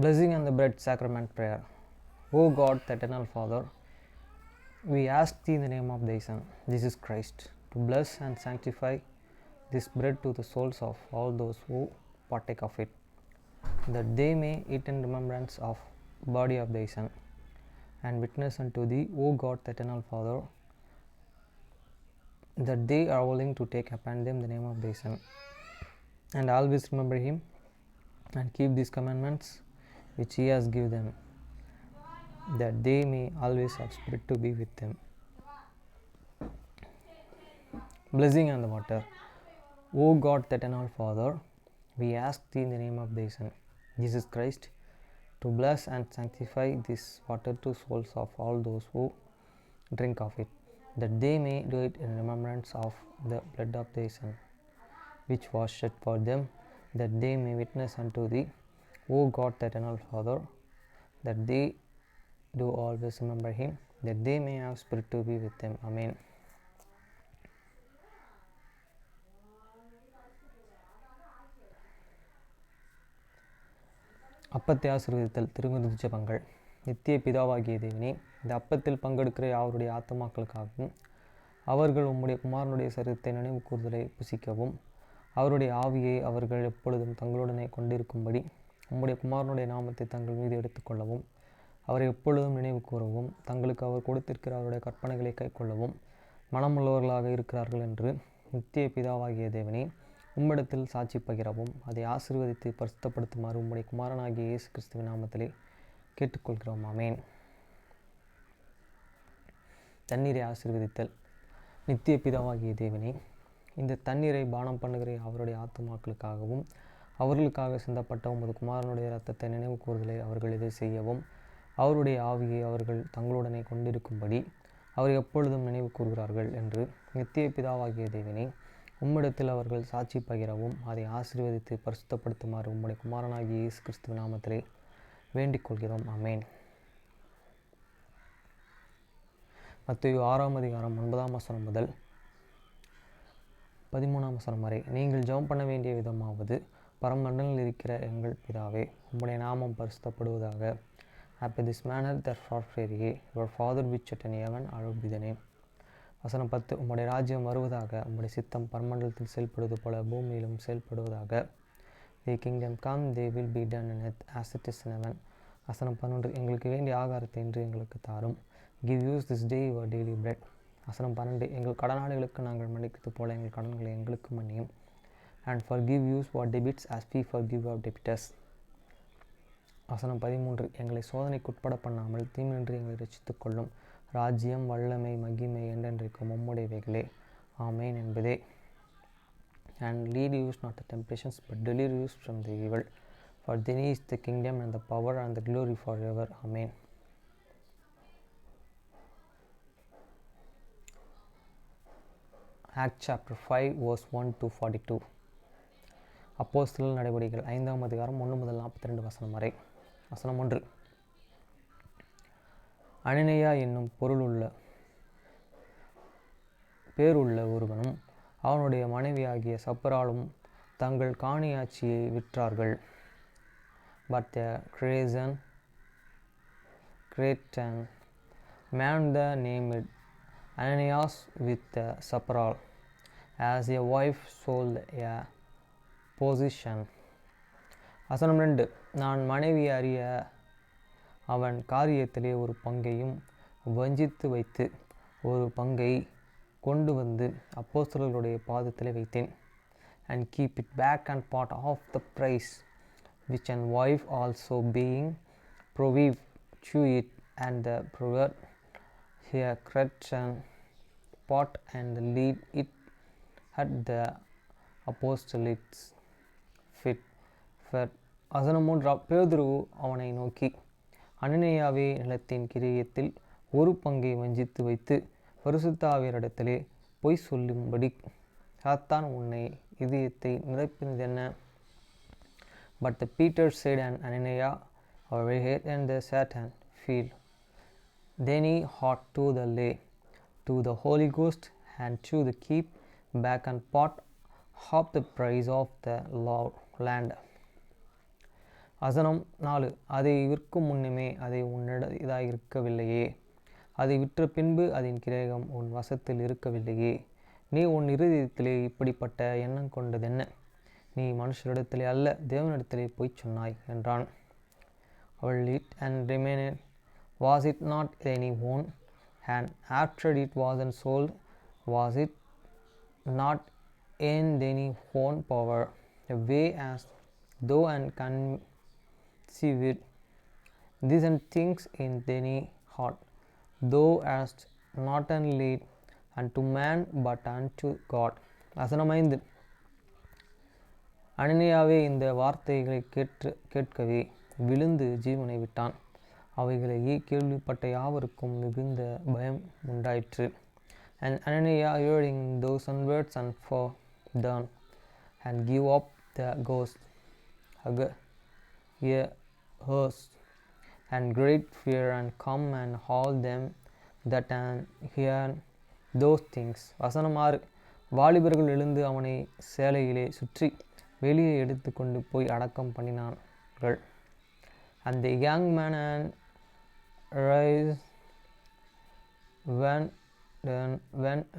Blessing and the bread sacrament prayer. O God, the eternal Father, we ask thee in the name of thy Son, Jesus Christ, to bless and sanctify this bread to the souls of all those who partake of it, that they may eat in remembrance of the body of thy Son, and witness unto thee, O God, the eternal Father, that they are willing to take upon them the name of thy Son, and always remember him, and keep these commandments which he has given them, that they may always have spirit to be with them. Blessing and the water. O God, the eternal Father, we ask thee in the name of thy Son, Jesus Christ, to bless and sanctify this water to souls of all those who drink of it, that they may do it in remembrance of the blood of thy Son, which was shed for them, that they may witness unto thee, O God, the eternal Father, that they do always remember him, that they may have spirit to be with them. Amen. அப்பத்தை ஆசீர்வதித்தல். திருவிருந்து ஜெபங்கள். நித்திய பிதாவாகிய தேவனே, இந்த அப்பத்தில் பங்கெடுக்கிற அவருடைய ஆத்துமாக்களுக்காகவும் அவர்கள் உம்முடைய குமாரனுடைய சரீரத்தை நினைவு கூறுதலை புசிக்கவும் அவருடைய ஆவியை அவர்கள் எப்பொழுதும் தங்களுடனே கொண்டிருக்கும்படி உம்முடைய குமாரனுடைய நாமத்தை தங்கள் மீது எடுத்துக்கொள்ளவும் அவரை எப்பொழுதும் நினைவு கூறவும் தங்களுக்கு அவர் கொடுத்திருக்கிற அவருடைய கற்பனைகளை கைக்கொள்ளவும் மனமுள்ளவர்களாக இருக்கிறார்கள் என்று நித்திய பிதாவாகிய தேவனே, உம்மிடத்தில் சாட்சி பகிரவும் அதை ஆசீர்வதித்து பரிசுத்தப்படுத்துமாறு உம்முடைய குமாரனாகிய இயேசு கிறிஸ்துவின் நாமத்திலே கேட்டுக்கொள்கிறோம். ஆமேன். தண்ணீரை ஆசீர்வதித்தல். நித்திய பிதாவாகிய தேவனே, இந்த தண்ணீரை பானம் பண்ணுகிற அவருடைய ஆத்துமாக்களுக்காகவும் அவர்களுக்காக சிந்தப்பட்ட உமது குமாரனுடைய இரத்தத்தை நினைவு கூறுதலை அவர்கள் இதை செய்யவும் அவருடைய ஆவியை அவர்கள் தங்களுடனே கொண்டிருக்கும்படி அவர் எப்பொழுதும் நினைவு கூறுகிறார்கள் என்று நித்திய பிதாவாகிய தேவனே, உம்மிடத்தில் அவர்கள் சாட்சி பகிரவும் அதை ஆசீர்வதித்து பரிசுத்தப்படுத்துமாறு உம்முடைய குமாரனாகிய இயேசு கிறிஸ்துவ நாமத்திலே வேண்டிக் கொள்கிறோம். ஆமேன். மத்தேயு 6 அதிகாரம் 9 முதல் 13 வரை. நீங்கள் ஜெபம் பண்ண வேண்டிய விதமாவது, பரமண்டலில் இருக்கிற எங்கள் பிதாவே, உம்முடைய நாமம் பரிசுத்தப்படுவதாக. After this manner therefore pray ye, your Father which art in heaven, hallowed be thy name. வசனம் 10. உம்முடைய ராஜ்யம் வருவதாக, உம்முடைய சித்தம் பரமண்டலத்தில் செயல்படுவது போல பூமியிலும் செயல்படுவதாக. Thy kingdom come, they will be done in earth as it is in heaven. வசனம் 11. எங்களுக்கு வேண்டிய ஆகாரத்தை இன்று எங்களுக்கு தாரும். Give us this day your daily bread. வசனம் 12. எங்கள் கடனாளிகளுக்கு நாங்கள் மன்னிக்கிறது போல எங்கள் கடன்களை எங்களுக்கு மன்னியும். And forgive us what debits as we forgive our debtors. வசனம் 13. எங்களை சோதனைக்கு உட்பட பண்ணாமல் தீமின்றி எங்களை ரட்சித்துக் கொள்ளும். ராஜ்யம், வல்லமை, மகிமை என்றென்றைக்கும் உம்முடையவைகளே. ஆமேன் என்பதே. And lead us not to temptations, but deliver us from the evil. For thine is the kingdom and the power and the glory forever. Amen. Acts chapter 5 verse 1 to 42. அப்போஸ்தலர் நடவடிக்கைகள் 5 அதிகாரம் 1 முதல் 42 வசனம் வரை. வசனம் 1. அனனியா என்னும் பேருள்ள ஒருவனும் அவனுடைய மனைவியாகிய சப்பராலும் தங்கள் காணியாட்சியை விற்றார்கள். But the Cretan man the named Ananias with the Sapphira as a wife sold a possession. வசனம் 2. நான் மனைவி அறிய அவன் காரியத்திலே ஒரு பங்கையும் வஞ்சித்து வைத்து ஒரு பங்கை கொண்டு வந்து அப்போஸ்தலர்களுடைய பாதத்திலே வைத்தேன். And keep it back and part of the price, which an wife also being proved chew it, and the prover here Cretan part and lead it at the apostolics fit. வசனம் 3. பேதுரு அவனை நோக்கி, அனனியாவே, நிலத்தின் கிரயத்தில் ஒரு பங்கை வஞ்சித்து வைத்து பரிசுத்த ஆவியரிடத்திலே பொய் சொல்லும்படி சாத்தான் உன்னை இதயத்தை நிரப்பினதென்ன? But the Peter said, and Ananias, our head and the Satan feel. Then he ought to the lay to the Holy Ghost and to the keep back and part of the price of the land. வசனம் 4. அதை விற்கும் முன்னமே அதை உன்னிடதாயிருக்கவில்லையே, அதை விற்ற பின்பு அதன் கிரயம் உன் வசத்தில் இருக்கவில்லையே, நீ உன் இருதயத்திலே இப்படிப்பட்ட எண்ணம் கொண்டதென்ன? நீ மனுஷரிடத்திலே அல்ல தேவனிடத்திலே பொய் சொன்னாய் என்றான். அவள், it and remained, was it not any own? And after it wasn't sold, was it not in any own power? Away as thou and conceived these things in thine heart, thou hast not laid unto man but unto God. வசனம் 5. அனனியாவே இந்த வார்த்தைகளை கேட்கவே விழுந்து ஜீவனை விட்டான். அவைகளையே கேள்விப்பட்ட யாவருக்கும் மிகுந்த பயம் உண்டாயிற்று. And Ananias, hearing those words, and for down and give up the ghost a host and great fear, and come and all them that hear those things. வசனம் 6. வாலிபர்கள் எழுந்து அவனை சேலையிலே சுற்றி வெளியே எடுத்து கொண்டு போய் அடக்கம் பண்ணினார்கள். And the young man raised went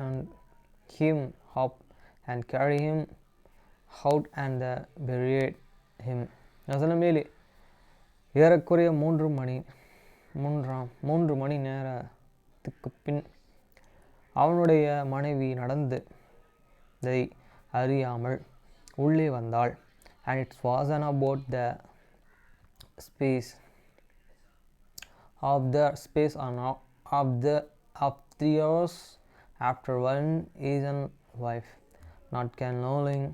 and him up and carried him out and buried him. வசனம் 7. ஏறக்குறைய 3 மணி நேரத்துக்கு பின் அவனுடைய மனைவி நடந்ததை அறியாமல் உள்ளே வந்தாள். And it was about the space of 3 hours after one is a wife, not can knowing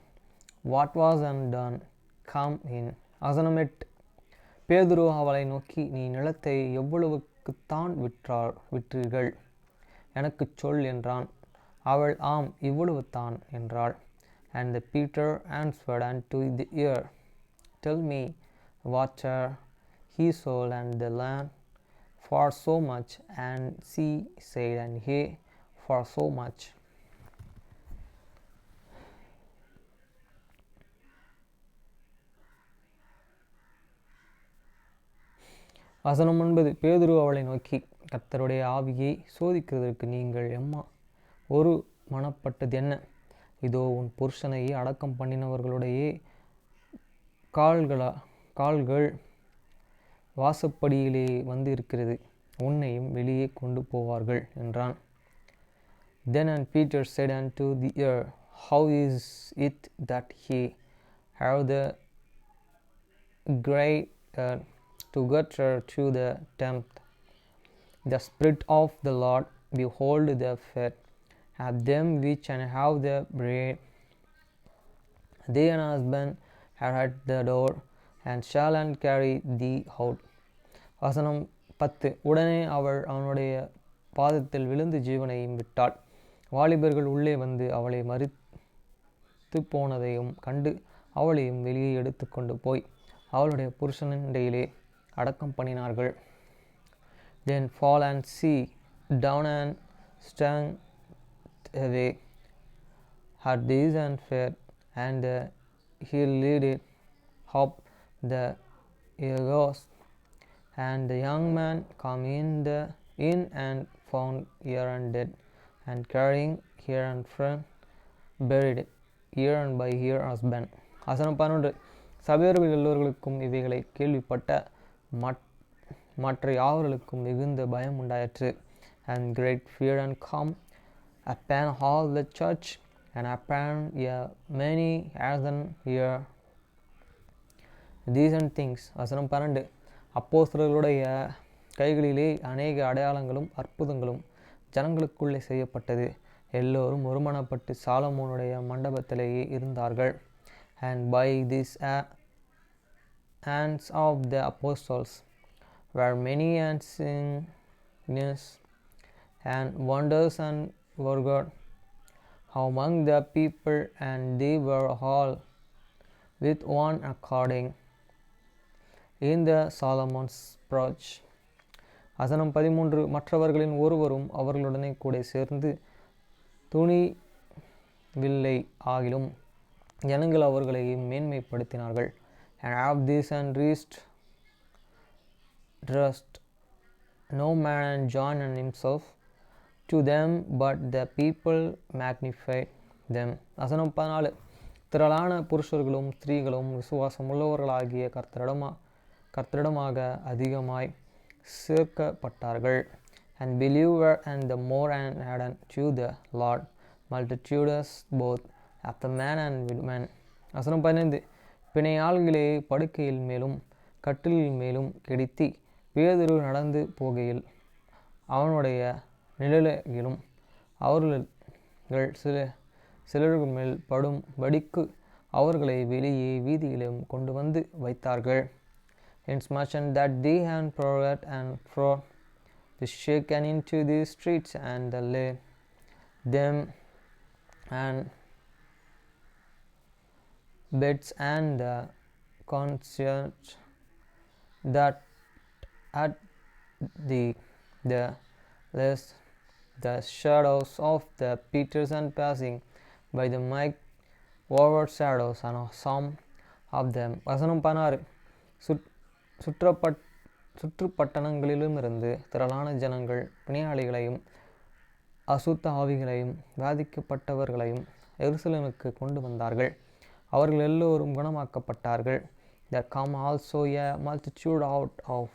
what was done, come in. வசனம் 8. பேதுரு அவளை நோக்கி, நீ நிலத்தை எவ்வளவுக்குத்தான் விற்றீர்கள், எனக்குச் சொல் என்றான். அவள், ஆம், இவ்வளவுதான் என்றாள். And the Peter answered unto her, tell me what he sold and the land for so much. And she said, and he for so much. வசனம் 9. பேதுரு அவளை நோக்கி, கர்த்தருடைய ஆவியை சோதிக்கிறதற்கு நீங்கள் ஒரு மனப்பட்டது என்ன? இதோ உன் புருஷனையே அடக்கம் பண்ணினவர்களுடைய கால்கள் வாசப்படியிலே வந்து இருக்கிறது, உன்னையும் வெளியே கொண்டு போவார்கள் என்றான். Then and Peter said unto her, how is it that he have the great to get her to the temple? The Spirit of the Lord, behold, the fat have them which have the bread, they and husband are at the door, and shall and carry thee out. வசனம் 10. உடனே அவள் அவனுடைய பாதத்தில் விழுந்து ஜீவனையும் விட்டாள். வாலிபர்கள் உள்ளே வந்து அவளை மரித்து போனதையும் கண்டு அவளையும் வெளியே எடுத்து கொண்டு போய் அவளுடைய புருஷனிடையிலே அடக்கம் பண்ணினார்கள். Then fall and see down and stand away at these and fair, and he lead it up the ghost. And the young man come in and found her and dead, and carrying her and friend buried her and by her husband. வசனம் 11. சபையர்கள் எல்லோருக்கும் இவைகளை கேள்விப்பட்ட மற்ற யாவர்களுக்கும் மிகுந்த பயம் உண்டாயிற்று. And great fear and come upon all the church, and upon many as hear these things. வசனம் 12. அப்போஸ்தலர்களுடைய கைகளிலே அநேக அடையாளங்களும் அற்புதங்களும் ஜனங்களுக்குள்ளே செய்யப்பட்டது. எல்லோரும் ஒருமனப்பட்டு சாலமோனுடைய மண்டபத்திலேயே இருந்தார்கள். And by these hands of the apostles were many signs and wonders and worked among the people, and they were all with one according in the Solomon's porch. வசனம் 13. மற்றவர்களின் ஒருவரும் அவர்களுடனே கூட சேர்ந்து துணிவில்லை ஆகிலும் ஜனங்கள் அவர்களையும் மேன்மைப்படுத்தினார்கள். and of this unrest trust no man joined himself to them, but the people magnified them. வசனம் 14. திரளான புருஷர்களும் ஸ்திரீகளும் விசுவாசம் உள்ளவர்களாகிய கர்த்தரிடமாக அதிகமாய் சேர்க்கப்பட்டார்கள். And believers and the more and added to the Lord multitudes both of the men and women. வசனம் 15. பிணையாள்களே, படுக்கையில் மேலும் கட்டிலில் மேலும் கிடத்தி பேதுரு நடந்து போகையில் அவனுடைய நிழலிலும் அவர்கள் சிலர்கள் மேல் படும் படிக்கு அவர்களை வெளியே வீதியிலும் கொண்டு வந்து வைத்தார்கள். Inasmuch that they had brought and brought the shaken into the streets and laid them and beds and the concierge that at the lest the shadows of the Peters and passing by the might overshadows and some of them. வசனம் 16. சுற்றுப்பட்டணங்களிலுமிருந்து திரளான ஜனங்கள் பிணையாளிகளையும் அசுத்த ஆவிகளையும் பாதிக்கப்பட்டவர்களையும் எருசலேமுக்கு கொண்டு வந்தார்கள். அவர்கள் எல்லோரும் குணமாக்கப்பட்டார்கள். There come also a multitude out of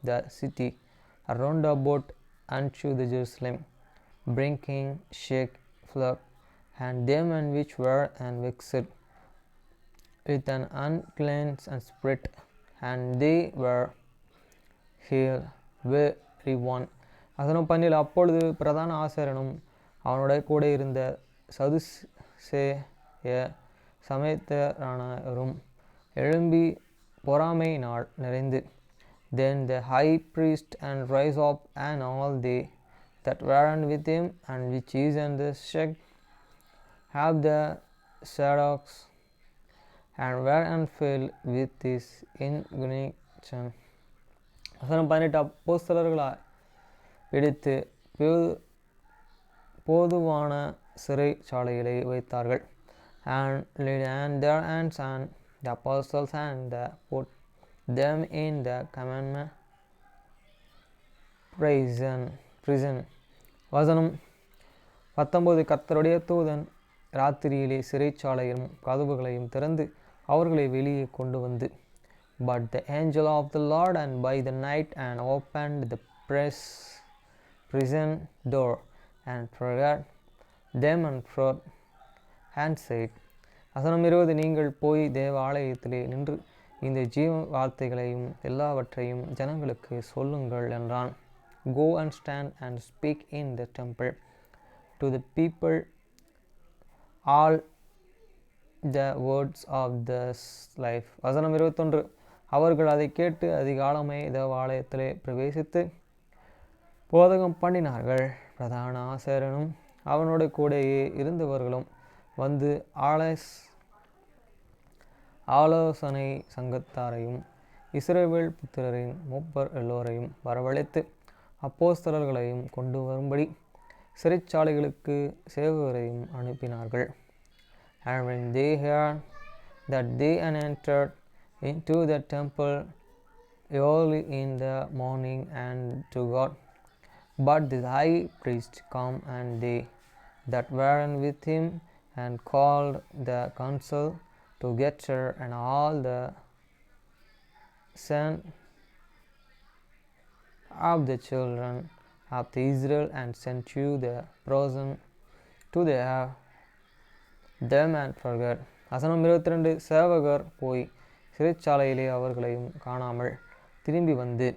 the city around about unto the Jerusalem, bringing sick, flux, and them and which were and vexed with an unclean spirit, and they were healed very one. வசனம் 17. அப்பொழுது பிரதான ஆசாரியனும் அவனுடைய கூட இருந்த சதுசேய சமயத்தரானவரும் எழும்பி பொறாமையினால் நிறைந்து, then the high priest and rise up and all they that were with him, and which is and the sect have the Sadducees, and were and filled with this indignation. வசனம் 18. அப்போஸ்தலர்களாய் பிடித்து போதுவான சிறைச்சாலையிலே வைத்தார்கள். And laid their hands on the apostles and put them in the commandment prison. வசனம் 19. கர்த்தருடைய தூதன் ராத்திரியிலே சிறைச்சாலையும் கதவுகளையும் திறந்து அவர்களை வெளியே கொண்டு வந்து, but the angel of the Lord and by the night and opened the prison door and forgot them and brought and said. வசனம் 20. நீங்கள் போய் தேவ ஆலயத்திலே நின்று இந்த ஜீவ வார்த்தைகளையும் எல்லாவற்றையும் ஜனங்களுக்கு சொல்லுங்கள் என்றான். Go and stand and speak in the temple to the people all the words of this life. வசனம் 21. அவர்கள் அதை கேட்டு அதிகாலமே தேவாலயத்திலே பிரவேசித்து போதகம் பண்ணினார்கள். பிரதான ஆசாரியனும் அவனோட கூடயே இருந்தவர்களும் வந்து ஆலோசனை சங்கத்தாரையும் இஸ்ரவேல் புத்திரரின் மூப்பர் எல்லோரையும் வரவழைத்து அப்போஸ்தலர்களையும் கொண்டு வரும்படி சிறைச்சாலைகளுக்கு சேவகரையும் அனுப்பினார்கள். And when they heard that they had entered into the temple early in the morning and to God, but the high priest come and they that were with him and called the council together and all the sons of the children of the Israel and sent you the prison to them and forgot. வசனம் 22. சேவகர் போய் சிறைச்சாலையிலே அவர்களையும் காணாமல் திரும்பி வந்து,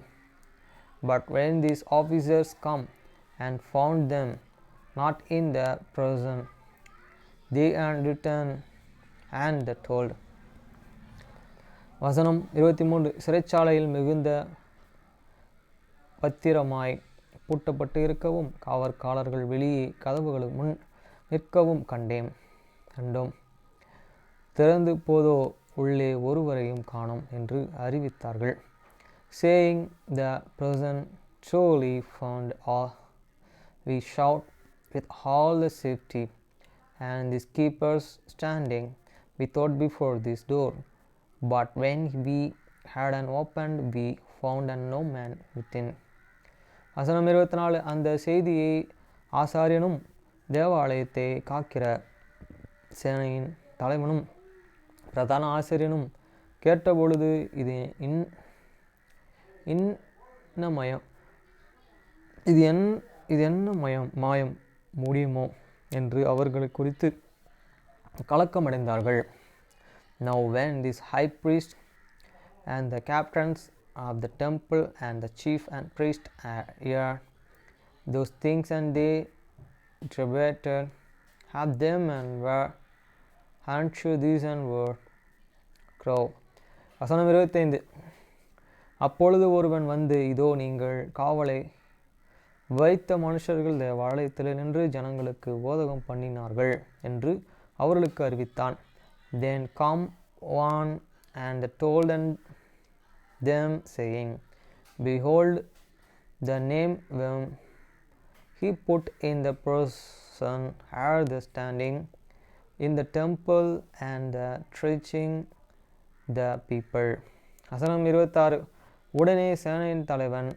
but when these officers come and found them not in the prison, they and returned and told. வசனம் 23. சிறைச்சாலையில் மிகுந்த பத்திரமாய் பூட்டப்பட்டு இருக்கவும் காவற்காரர்கள் வெளியே கதவுகளுக்கு முன் நிற்கவும் கண்டோம். திறந்து போதோ உள்ளே ஒருவரையும் காணோம் என்று அறிவித்தார்கள். Saying the prison truly found all, we shout with all the safety, and these keepers standing without before this door But when we had an opened, we found no man within. வசனம் 24. அந்த செய்தியை ஆசாரியனும் தேவாலயத்தை காக்கிற சேனையின் தலைவனும் பிரதான ஆசிரியனும் கேட்டபொழுது இது இன்னமயம் இது என்ன மாயம் முடியுமோ என்று அவர்களை குறித்து கலக்கமடைந்தார்கள். Now when this high priest and the captains of the temple and the chief and priest heard those things, and they debated have them and were unto these and were crow. வசனம் 25. அப்பொழுது ஒருவன் வந்து, இதோ நீங்கள் காவலை வைத்த மனுஷர்கள் தேவாலயத்தில் நின்று ஜனங்களுக்கு போதகம் பண்ணினார்கள் என்று அவர்களுக்கு அறிவித்தான். Then come one and told them, saying, Behold, the name whom he put in the person are the standing in the temple and teaching the people. வசனம் 26. உடனே சேனையின் தலைவன்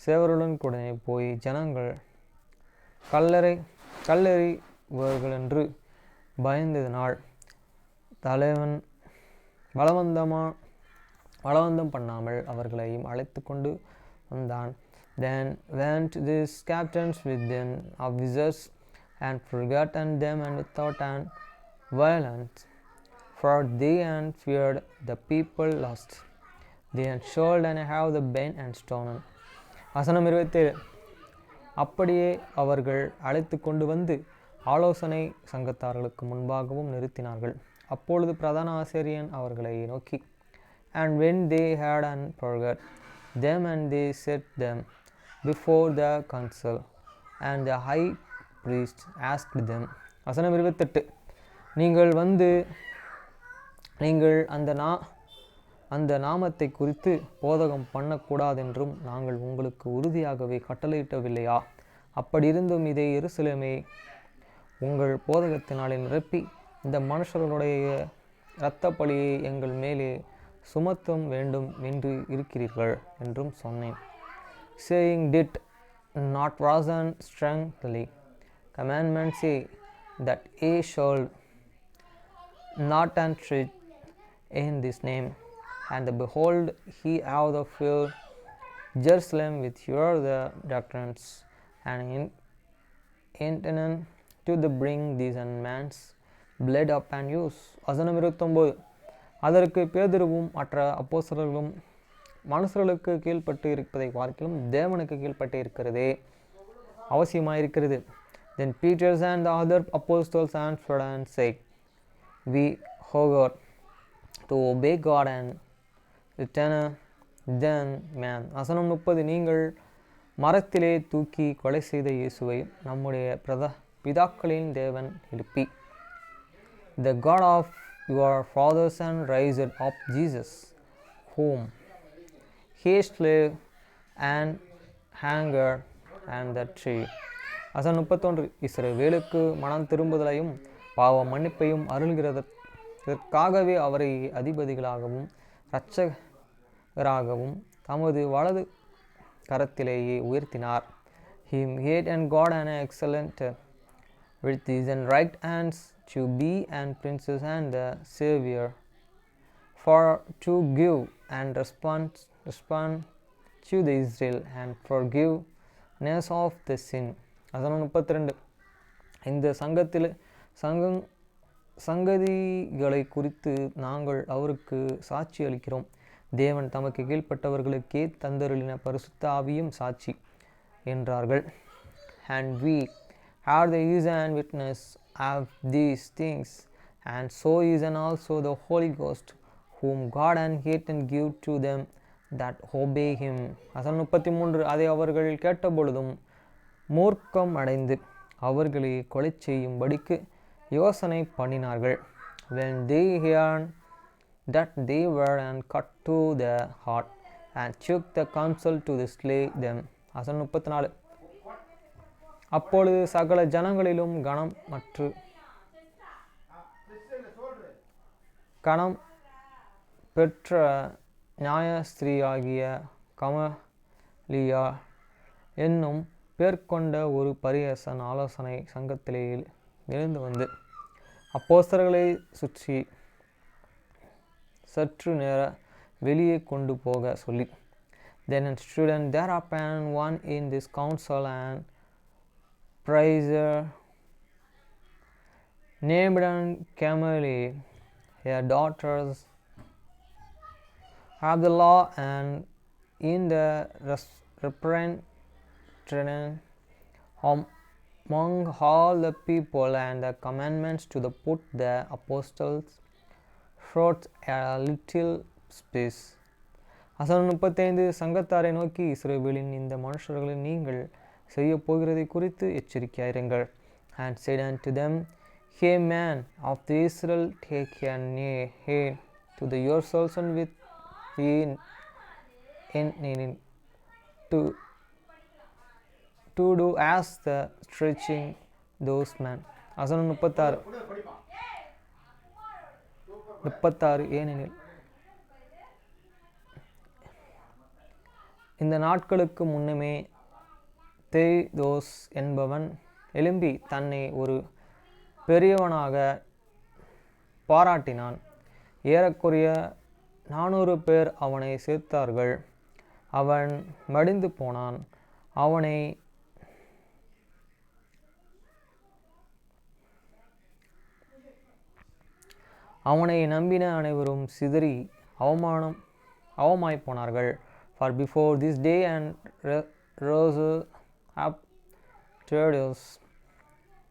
சேவருடன் உடனே போய் ஜனங்கள் கல்லெறிவார்கள் என்று பயந்ததினால் தலைவன் பலவந்தம் பண்ணாமல் அவர்களையும் அழைத்து கொண்டு வந்தான். Then went these captains with them officers and forgotten them and thought and violence, for they and feared the people lost. They had shouldered and have the bane and stolen. வசனம் 27. அப்படியே அவர்கள் அழைத்து கொண்டு வந்து ஆலோசனை சங்கத்தார்களுக்கு முன்பாகவும் நிறுத்தினார்கள். அப்பொழுது பிரதான ஆசிரியன் அவர்களை நோக்கி, And when they had forgot them, and they set them before the council, and the high priest asked them. வசனம் 28. நீங்கள் அந்த நாமத்தை குறித்து போதகம் பண்ணக்கூடாதென்றும் நாங்கள் உங்களுக்கு உறுதியாகவே கட்டளையிட்டவில்லையா? அப்படி இருந்தும் இதை எருசலேமை உங்கள் போதகத்தினாலே நிரப்பி இந்த மனுஷர்களுடைய இரத்த பழியை எங்கள் மேலே சுமத்தும் வேண்டும் என்று இருக்கிறீர்கள் என்றும் சொன்னேன். Saying, did not Razan strongly commandment say that ye shall not entreat in this name? And behold, he hath filled Jerusalem with your the doctrines, and intended to bring these man's blood upon you. வசனம் 29. அதற்கு பேதுருவும் மற்ற அப்போஸ்தலர்களும் மனுஷர்களுக்கு கீழ்ப்பட்டு இருப்பதை பார்க்கிலும் தேவனுக்கு கீழ்ப்பட்டு இருக்கிறதே அவசியமாயிருக்கிறது. Then Peter and the other apostles answered and said, We forgot to obey God and return then man. வசனம் 30. நீங்கள் மரத்திலே தூக்கி கொலை செய்த இயேசுவை நம்முடைய பிதாக்களின் தேவன் எழுப்பி the God of your fathers and raised up Jesus, whom he slew and hanged on the tree. வசனம் 31. இஸ்ரவேலுக்கு மனம் திரும்புதலையும் பாவ மன்னிப்பையும் அருள்கிறதற்காகவே அவரை அதிபதிகளாகவும் இரட்சகராகவும் தமது வலது கரத்திலேயே உயர்த்தினார். He made and God an excellent with his right hands to be and princes and the Savior, for to give and respond to the Israel and forgiveness of the sin. வசனம் 32. இந்த சங்கதிகளை குறித்து நாங்கள் அவருக்கு சாட்சி அளிக்கிறோம். தேவன் தமக்கு கீழ்ப்பட்டவர்களுக்கே தந்தருளின பரிசுத்த ஆவியும் சாட்சி என்றார்கள். And we are the and witness of these things, and so is and also the Holy Ghost, whom God and hate and give to them that obey him. வசனம் 33. அதை அவர்கள் கேட்டபொழுதும் மூர்க்கம் அடைந்து அவர்களை கொலை செய்யும்படிக்கு யோசனை பண்ணினார்கள். When they heard that they were and cut to the heart and took the counsel to slay them. வசனம் 34. அப்பொழுது சகல ஜனங்களிலும் கனம் பெற்ற நியாயஸ்திரியாகிய கமலியா என்னும் பேர் கொண்ட ஒரு பரியாசன் ஆலோசனை சங்கத்திலே எழுந்து வந்து அப்போஸ்தலர்களை சுற்றி சற்று நேர வெளியே கொண்டு போக சொல்லி, Then stood there upon one in this council and praiser named Camille, her daughters of the law, and in the reprehend among all the people and the commandments to the put the apostles forth a little space. வசனம் 35 சங்கத்தாரை நோக்கி, இஸ்ரவேலின் இந்த மனுஷர்களை நீங்கள் செய்ய போகிறதை குறித்து எச்சரிக்கையாயிருங்கள். And said unto them, Hey man of the Israel, take heed to the yourselves and with ye in to do as the stretching those men. வசனம் 36 ஏனெனில் இந்த நாட்களுக்கு முன்னமே தேதோஸ் என்பவன் எழும்பி தன்னை ஒரு பெரியவனாக பாராட்டினான். ஏறக்குறைய 400 பேர் அவனை சேர்த்தார்கள். அவன் மடிந்து போனான். அவனை நம்பின அனைவரும் சிதறி அவமாய் போனார்கள். For before this day and rose up Theudas,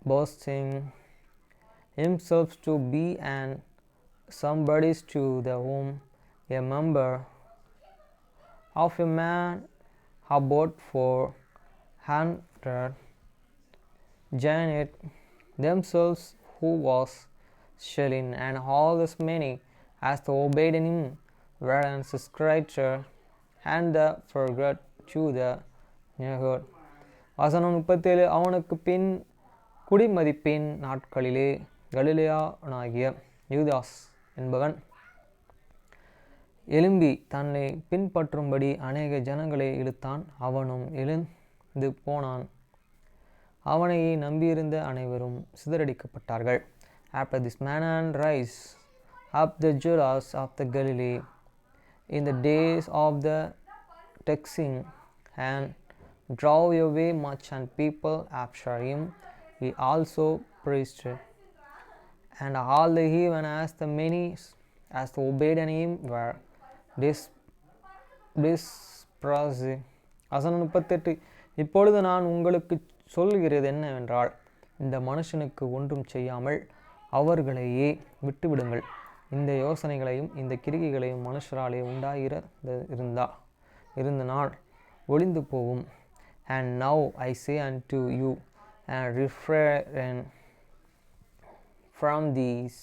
boasting himself to be an somebody to the whom a member of a man about 400 joined themselves, who was selling, and all as many as the obeyed him were an subscriber and the forgot to the neighborhood. வசனம் 37 அவனுக்கு பின் குடிமதிப்பின் நாட்களிலே கலிலேயனாகிய யூதாஸ் என்பவன் எழும்பி தன்னை பின்பற்றும்படி அநேக ஜனங்களை இழுத்தான். அவனும் எழுந்து போனான். அவனை நம்பியிருந்த அனைவரும் சிதறடிக்கப்பட்டார்கள். After this man rise up the Judas of the Galilee in the days of the taxing, and drove away much and people after him. He also preached, and all the heathen as the many as the obeyed him were dispersed. வசனம் 38 இப்பொழுது நான் உங்களுக்கு சொல்லுகிறது என்னவென்றால், இந்த மனுஷனுக்கு ஒன்றும் செய்யாமல் அவர்களையே விட்டுவிடுங்கள். இந்த யோசனைகளையும் இந்த கிரிகைகளையும் மனுஷராலே இருந்த நாள் ஒளிந்து போகும். And now I say unto you, and refrain from these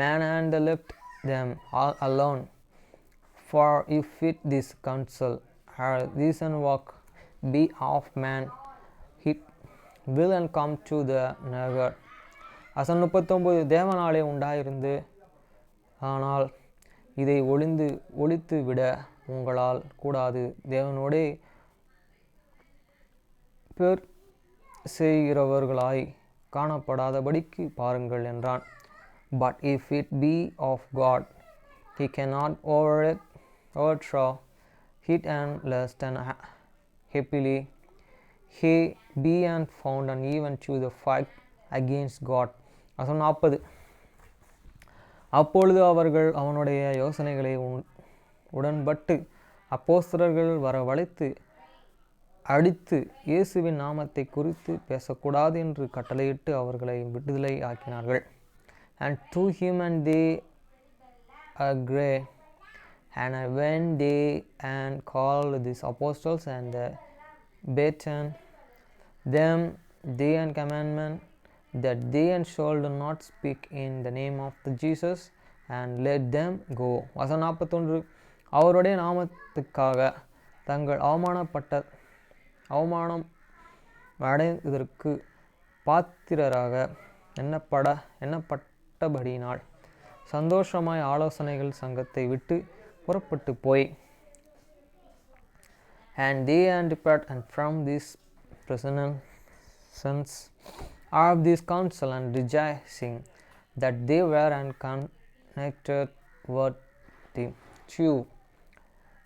men and left them all alone. For if it this counsel or reason work be of man, he will and come to the never. வசனம் 39 தேவனாலே உண்டாயிருந்து ஆனால் இதை ஒழித்து விட உங்களால் கூடாது. தேவனோடே பேர் செய்கிறவர்களாய் காணப்படாதபடிக்கு பாருங்கள் என்றான். But if it be of God, he cannot overthrow it unless and happily he be and found and even to the fight against God. வசனம் 40 அப்பொழுது அவர்கள் அவனுடைய யோசனைகளை உடன்பட்டு அப்போஸ்தலர்கள் வரவழைத்து அடித்து இயேசுவின் நாமத்தை குறித்து பேசக்கூடாது என்று கட்டளையிட்டு அவர்களை விடுதலை ஆக்கினார்கள். And through him and they agree, and when they and called these apostles and the beaten them they and commandment that they and should not speak in the name of the Jesus, and let them go. வசனம் 41 அவருடைய நாமத்துக்காக தங்கள் அவமானம் அடைவதற்கு பாத்திரராக எண்ணப்பட்டபடியினால் சந்தோஷமாய் ஆலோசனைகள் சங்கத்தை விட்டு புறப்பட்டு போய் and they and depart and from this presence of this council and rejoicing that they were and connected worthy to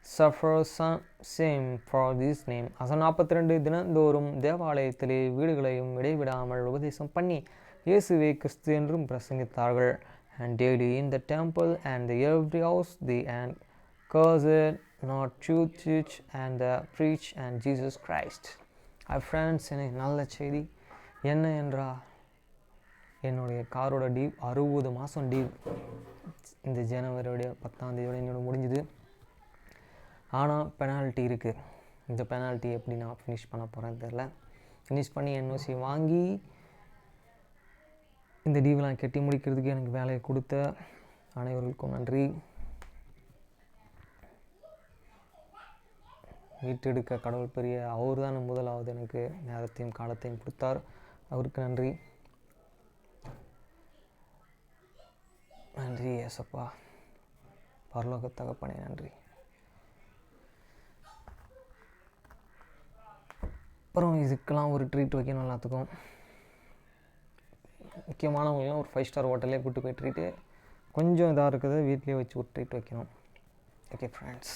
suffer some same for this name. 42 தினந்தோறும் தேவாலயத்திலே வீடுகளையும் இடைவிடாமல் உபதேசம் பண்ணி இயேசுவை கிறிஸ்து என்றும் பிரசங்கித்தார்கள். And daily in the temple and the every house they and cursed not to teach and preach and Jesus Christ. Our friends, எனக்கு நல்ல செய்தி என்ன என்றால் என்னுடைய காரோட டீவ் 60 மாதம் டீவ் இந்த ஜனவரியோடைய 10ஆம் தேதியோட என்னோட முடிஞ்சுது. ஆனால் பெனால்ட்டி இருக்குது. இந்த பெனால்ட்டி எப்படி நான் ஃபினிஷ் பண்ண போகிறேன்னு தெரில. ஃபினிஷ் பண்ணி என்ஓசி வாங்கி இந்த டீவெலாம் கட்டி முடிக்கிறதுக்கு எனக்கு வேலையை கொடுத்த அனைவருக்கும் நன்றி. மீட்டெடுக்க கடவுள் பெரிய, அவர் தான் முதலாவது எனக்கு நேரத்தையும் காலத்தையும் கொடுத்தார். அவருக்கு நன்றி. நன்றி ஏசப்பா, பரலோக தகப்பனே நன்றி. அப்புறம் இதுக்கெல்லாம் ஒரு ட்ரீட் வைக்கணும். எல்லாத்துக்கும் முக்கியமானவங்களாம் ஒரு 5 ஸ்டார் ஹோட்டலே கூப்பிட்டு போய் ட்ரீட்டு, கொஞ்சம் இதாக இருக்குது வீட்லேயே வச்சு ஒரு ட்ரீட் வைக்கணும். Okay friends.